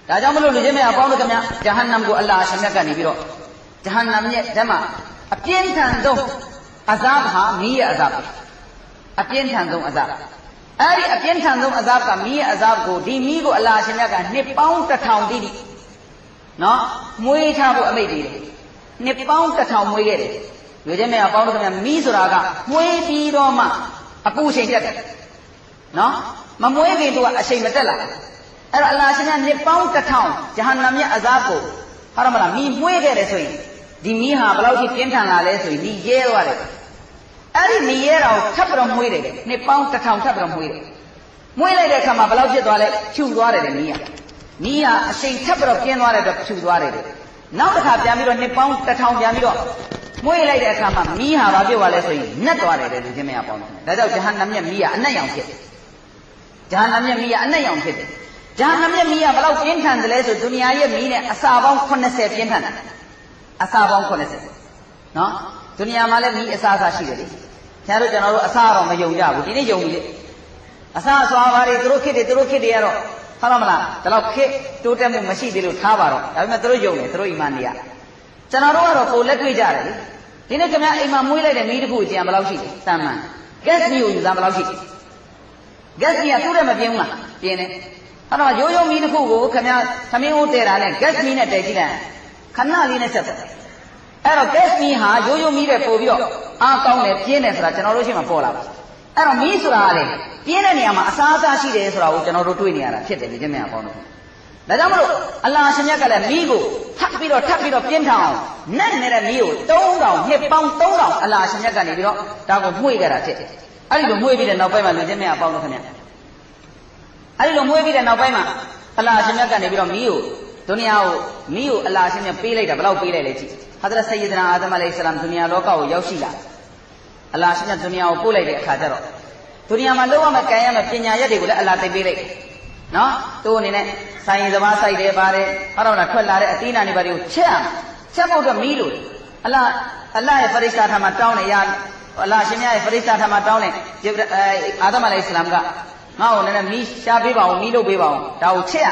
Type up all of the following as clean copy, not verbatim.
ဒါကြောင့်မလို့လူချင်းများအပေါင်းတို့ခင်ဗျာဂျဟန္နမ်ကိုအလ္လာဟ်အရှင်မြတ်ကနေပြီးတော့ဂျဟန္နမ်ရဲ့ဓမ္မအပြင်းထန်ဆုံးအဇာဘ်ဟာမီးရဲ့အဇာဘ်ပဲအပြင်းထန်ဆုံးအဇာဘ်အဲ့ဒီအပြင်းထန်ဆုံးအဇာဘ်ကမီးရဲ့အဇာဘ်ကိုဒီမီးကိုအလ္လာဟ်အရှင်မြတ်ကနှစ်ပေါင်း1000တိတိနော်မွေးထားဖို့အမိန့်ပေးတယ်နှစ်ပေါင်း1000မွေးခဲ့တယ်လူချင်းများအပေါင်းတို့ခင်ဗျာမီးဆိုတာကမွေးပြီးတော့မှအပူချိန်တက်တယ်နော်မမွေးခင်သူကအချိန်မတက်လာအဲ့တော့အလ္လာဟ်ရှင်ကနှစ်ပေါင်း1000ဂျဟန္နမ်ရဲ့အဇာဘ်ကိုဟုတ်တယ်မလားမီးမွေးခဲ့တယ်ဆိုရင်ဒီမီးဟာဘယ်လောက်ထိပြင်းထန်လာလဲဆိုရင်ဒီရဲသွားတယ်အဲ့ဒီမီးရဲတာကိုထပ်ပြီးတော့မွေးတယ်နှစ်ပေါင်း1000ထပ်ပြီးတော့မွေးတယ်မွေးလိုက်တဲ့အခါမှာဘယ်လောက်ဖြစ်သွားလဲဖြူသွားတယ်မီးကအချိန်ထပ်ပြီးတော့ပြင်းသွားတဲ့အတွက်ဖြူသွားတယ်နောက်တစ်ခါပြန်ပြီးတော့နှစ်ပေါင်း1000ပြန်ပြီးတော့မွေးလိုက်တဲ့အခါမှာမီးဟာဘာဖြစ်သွားလဲဆိုရင်နတ်သွားတယ်လူချင်းမရပေါင်းတယ်ဒါကြောင့်ဂျဟန္နမ်ရဲ့မီးကအနက်ရောင်ဖြစ်တယ်ဂျဟန္နမ်ရဲ့မီးကအနက်ရောင်ဖြစ်တယ်ဂျဟန္နမ်ရဲ့မီးကဘယ်လောက်ပြင်းထန်တယ်လဲဆိုဒုနီယာရဲ့မီးနဲ့အစာပေါင်း80ပြင်းထန်တယ်အစာပေါင်း80နော်ဒုနီယာမှာလည်းမီးအစာရှိတယ်လေခင်ဗျားတို့ကျွန်တော်တို့အစာတော့မယုံကြဘူးဒီနေ့ယုံပြီလေအစာဆွာပါတွေသူတို့ခေတ်တွေကတော့ဟုတ်လားမလားဒါတော့ခေတ်တိုးတက်မှုမရှိသေးလို့ထားပါတော့ဒါပေမဲ့သူတို့ယုံတယ်သူတို့အီမန်တွေကကျွန်တော်တို့ကတော့ကိုလက်တွေ့ကြတယ်လေဒီနေ့ခင်ဗျားအိမ်မှာမွေးလိုက်တဲ့မီးတစ်ခုကျန်ဘယ်လောက်ရှိလဲတန်မှန်ဂက်စ်မီးကိုယူစားဘယ်လောက်ရှိလဲဂက်စ်မီးကသူ့တဲ့မပြင်းဘူးလားပြင်းတယ်အဲ့တော့ရိုးရိုးမီးတစ်ခုကိုခင်ဗျားသမင်းဦးတဲတာနဲ့ဂက်စ်မီးနဲ့တဲကြည့်လိုက်ခဏလေးနဲ့ဆက်တယ်အဲ့တော့ဂက်စ်မီးဟာရိုးရိုးမီးတဲ့ပို့ပြီးတော့အားကောင်းတယ်ပြင်းတယ်ဆိုတာကျွန်တော်တို့ရှိမှပေါ်လာပါအဲ့တော့မီးဆိုတာကလေပြင်းတဲ့နေရာမှာအစားအစာရှိတယ်ဆိုတာကိုကျွန်တော်တို့တွေ့နေရတာဖြစ်တယ်ဒီကျမပေါင်းတော့ဒါကြောင့်မလို့အလ္လာဟ်ရှင်မြတ်ကလည်းမီးကိုထပ်ပြီးတော့ပြင်းထန်အောင်နက်နေတဲ့မီးကို3000နှစ်ပေါင်း3000အလ္လာဟ်ရှင်မြတ်ကနေပြီးတော့ဒါကိုမှွေကြတာဖြစ်တယ်အဲ့ဒီလိုမှွေပြီးတဲ့နောက်ပိုင်းမှာလူကျမပေါင်းတော့ခင်ဗျအဲ့ဒီလိုမှွေပြီးတဲ့နောက်ပိုင်းမှာအလ္လာဟ်ရှင်မြတ်ကနေပြီးတော့မီးကိုဒုနီယာကိုမီးကိုအလ္လာဟ်ရှင်မြတ်ပေးလိုက်တာဘယ်လောက်ပေးလိုက်လဲကြည့်ဟာဒရတ်ဆယီဒနာအာဒမ်အလိုင်ဟိဆလမ်ဒုနီယာလောကကိုရောက်ရှိလာအလ္လာဟ်ရှင်မြတ်ဒုနီယာကိုပို့လိုက်တဲ့အခါကျတော့ဒုနီယာမှာလုံးဝမကန်ရမယ့်ပညာရက်တွေကိုလည်းအလ္လာဟ်သိပေးလိုက်နော်သူ့အနေနဲ့ဆိုင်ရင်စဘာစိုက်တယ်ပါတယ်ဟုတ်တော့လားထွက်လာတဲ့အသီးနှံတွေပါတယ်ကိုချက်ဖို့တော့မီးလို့အလ္လာဟ်ရဲ့ဖရစ်တာထာမှာတောင်းနေရအလ္လာဟ်ရှင်မြတ်ရဲ့ဖရစ်တာထာမှာတောင်းနေအာဒမ်အလိုင်ဟိဆလမ်ကငါ့ကိုလည်းမီးရှားပေးပါအောင်မီးလုပ်ပေးပါအောင်ဒါကိုချက်ရ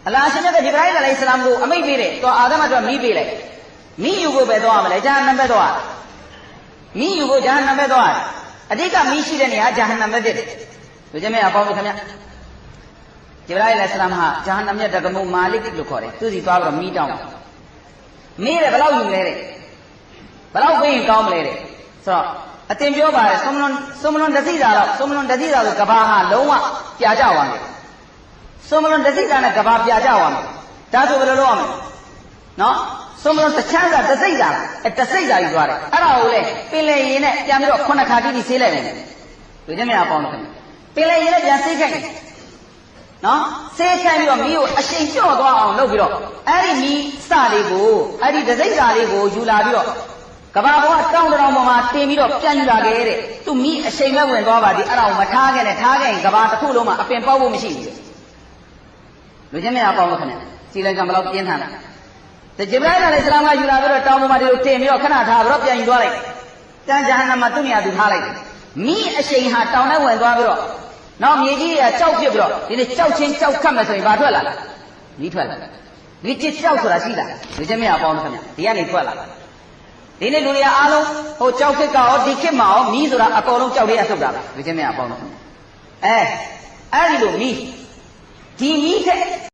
အလ္လာဟ်ရှင်မြတ်ကဂျိဘရိုင်အလိုင်ဟိဆလမ်ကိုအမိန့်ပေးတယ်တော့အာဒမ်အတွက်မီးပေးလိုက်မီးယူဖို့ပဲသွားရမလဲဂျဟန္နမ်ပဲသွားမီးယူဖို့ဂျဟန္နမ်ပဲသွားအတိတ်ကမီးရှိတဲ့နေရာဂျဟန္နမ်ပဲဖြစ်တယ်လူချင်းမအပေါင်းတို့ခင်ဗျဂျိဘရိုင်အလိုင်ဟိဆလမ်ဟာဂျဟန္နမ်ရဲ့တက္ကမုမာလစ်လို့ခေါ်တယ်သူစီသွားပြီးတော့မီးတောင်းမီးတယ်ဘယ်လောက်ယူလဲတဲ့ဘယ်လောက်ပေးရင်ကောင်းမလဲတဲ့ဆိုတော့အတင်ပြောပါတယ်စုံမလွန်တသိတာတော့စုံမလွန်တသိတာဆိုကဘာဟာလုံးဝပြာကျသွားတယ်စုံမလွန်တသိတာနဲ့ကဘာပြာကျသွားမယ်ဒါဆိုဘယ်လိုလုပ်ရမလဲနော်စုံမလွန်တချမ်းသာတသိတာတစိတ်သာယူသွားတယ်အဲ့ဒါကိုလေပင်လေရင်နဲ့ပြန်ပြီးတော့ခုနှစ်ခါတိတိဆေးလိုက်မယ်လူချင်းများပေါင်းတယ်ပင်လေရင်နဲ့ပြန်ဆေးခိုင်းတယ်နော်ဆေးခိုင်းပြီးတော့မီးကိုအရှိန်လျှော့သွားအောင်လုပ်ပြီးတော့အဲ့ဒီမီးစလေးကိုအဲ့ဒီတစိတ်စာလေးကိုယူလာပြီးတော့ကဘာဘောကတောင်းတောင်ပေါ်မှာတင်ပြီးတော့ပြန်ယူလာခဲ့တဲ့သူမီးအရှိန်မဲ့ဝင်သွားပါသည်အဲ့ဒါကိုမထားခဲ့နဲ့ထားခဲ့ရင်ကဘာတစ်ခုလုံးမှာအပင်ပေါက်ဖို့မရှိဘူးလူချင်းများပေါင်းလို့ခင်ဗျစီလန်ကံဘယ်လောက်ပြင်းထန်လဲဂျိဘရိုင်အလိုင်ဟိဆလမ်ကယူလာပြီးတော့တောင်းပေါ်မှာဒီလိုတင်ပြီးတော့ခဏထားပြီးတော့ပြန်ယူသွားလိုက်တန်ဂျဟန္နမ်မှာသူ့နေရာသူထားလိုက်မီးအရှိန်ဟာတောင်ထဲဝင်သွားပြီးတော့နောက်မြေကြီးကကြောက်ဖြစ်ပြီးတော့ဒီနေ့ကြောက်ချင်းကြောက်ခတ်မယ်ဆိုရင်ဘာထွက်လာလဲမီးထွက်လာဒီချစ်ကြောက်ဆိုတာရှိလားလူချင်းများပေါင်းလို့ခင်ဗျဒီကနေထွက်လာဒီနေ့လူတွေအားလုံးဟိုကြောက်ခစ်ကရောဒီခစ်မှာရောမီးဆိုတာအကုန်လုံးကြောက်လေးရထုတ်တာပဲလူချင်းများပေါင်းလို့ခင်ဗျအဲ့ဒီလိုမီးဒီမီးထက်